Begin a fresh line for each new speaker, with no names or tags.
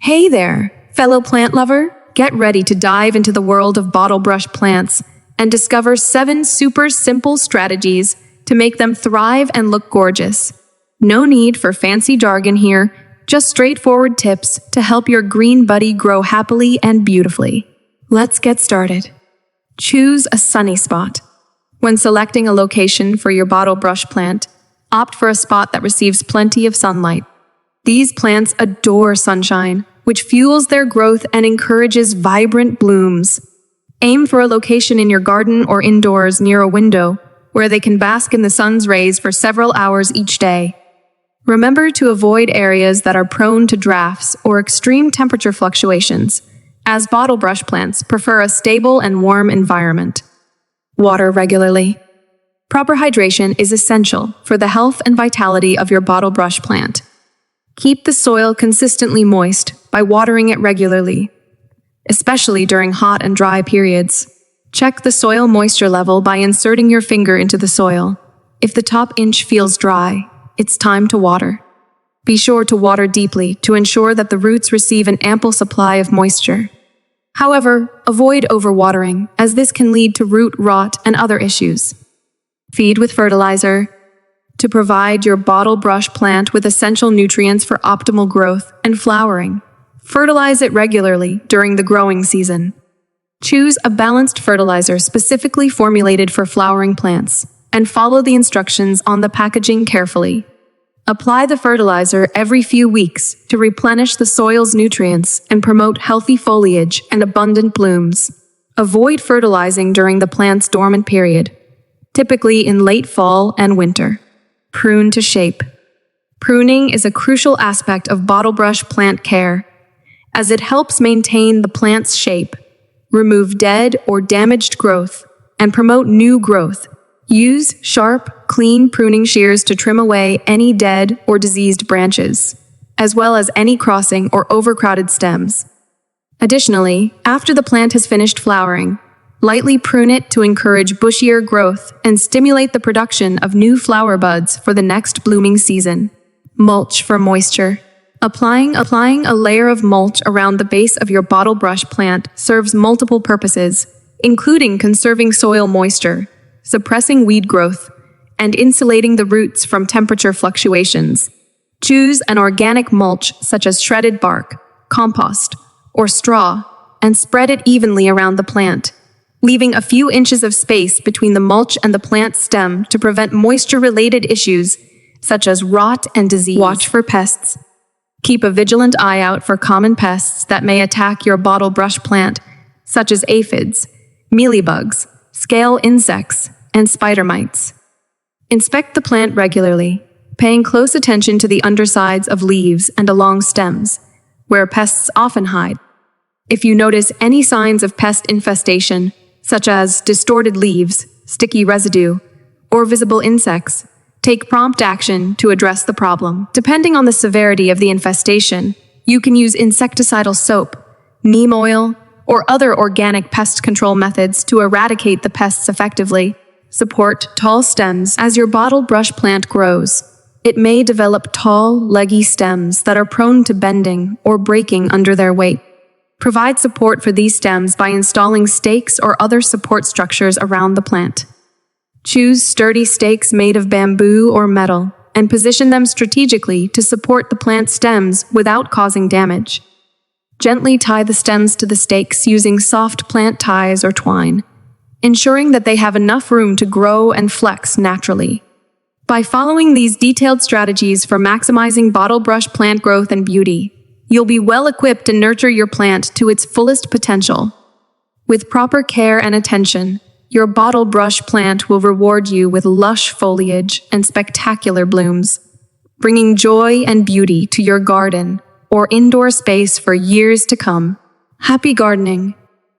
Hey there, fellow plant lover! Get ready to dive into the world of bottle brush plants and discover 7 super simple strategies to make them thrive and look gorgeous. No need for fancy jargon here, just straightforward tips to help your green buddy grow happily and beautifully. Let's get started. Choose a sunny spot. When selecting a location for your bottle brush plant, opt for a spot that receives plenty of sunlight. These plants adore sunshine, which fuels their growth and encourages vibrant blooms. Aim for a location in your garden or indoors near a window, where they can bask in the sun's rays for several hours each day. Remember to avoid areas that are prone to drafts or extreme temperature fluctuations, as bottle brush plants prefer a stable and warm environment. Water regularly. Proper hydration is essential for the health and vitality of your bottle brush plant. Keep the soil consistently moist by watering it regularly, especially during hot and dry periods. Check the soil moisture level by inserting your finger into the soil. If the top inch feels dry, it's time to water. Be sure to water deeply to ensure that the roots receive an ample supply of moisture. However, avoid overwatering, as this can lead to root rot and other issues. Feed with fertilizer. To provide your bottle brush plant with essential nutrients for optimal growth and flowering, fertilize it regularly during the growing season. Choose a balanced fertilizer specifically formulated for flowering plants, and follow the instructions on the packaging carefully. Apply the fertilizer every few weeks to replenish the soil's nutrients and promote healthy foliage and abundant blooms. Avoid fertilizing during the plant's dormant period, typically in late fall and winter. Prune to shape. Pruning is a crucial aspect of bottle brush plant care, as it helps maintain the plant's shape, remove dead or damaged growth, and promote new growth. Use sharp, clean pruning shears to trim away any dead or diseased branches, as well as any crossing or overcrowded stems. Additionally, after the plant has finished flowering, lightly prune it to encourage bushier growth and stimulate the production of new flower buds for the next blooming season. Mulch for moisture. Applying a layer of mulch around the base of your bottle brush plant serves multiple purposes, including conserving soil moisture, suppressing weed growth, and insulating the roots from temperature fluctuations. Choose an organic mulch such as shredded bark, compost, or straw, and spread it evenly around the plant, leaving a few inches of space between the mulch and the plant stem to prevent moisture-related issues such as rot and disease. Watch for pests. Keep a vigilant eye out for common pests that may attack your bottle brush plant, such as aphids, mealybugs, scale insects, and spider mites. Inspect the plant regularly, paying close attention to the undersides of leaves and along stems, where pests often hide. If you notice any signs of pest infestation, such as distorted leaves, sticky residue, or visible insects, take prompt action to address the problem. Depending on the severity of the infestation, you can use insecticidal soap, neem oil, or other organic pest control methods to eradicate the pests effectively. Support tall stems as your bottle brush plant grows. It may develop tall, leggy stems that are prone to bending or breaking under their weight. Provide support for these stems by installing stakes or other support structures around the plant. Choose sturdy stakes made of bamboo or metal and position them strategically to support the plant stems without causing damage. Gently tie the stems to the stakes using soft plant ties or twine, ensuring that they have enough room to grow and flex naturally. By following these detailed strategies for maximizing bottle brush plant growth and beauty, you'll be well equipped to nurture your plant to its fullest potential. With proper care and attention, your bottle brush plant will reward you with lush foliage and spectacular blooms, bringing joy and beauty to your garden or indoor space for years to come. Happy gardening!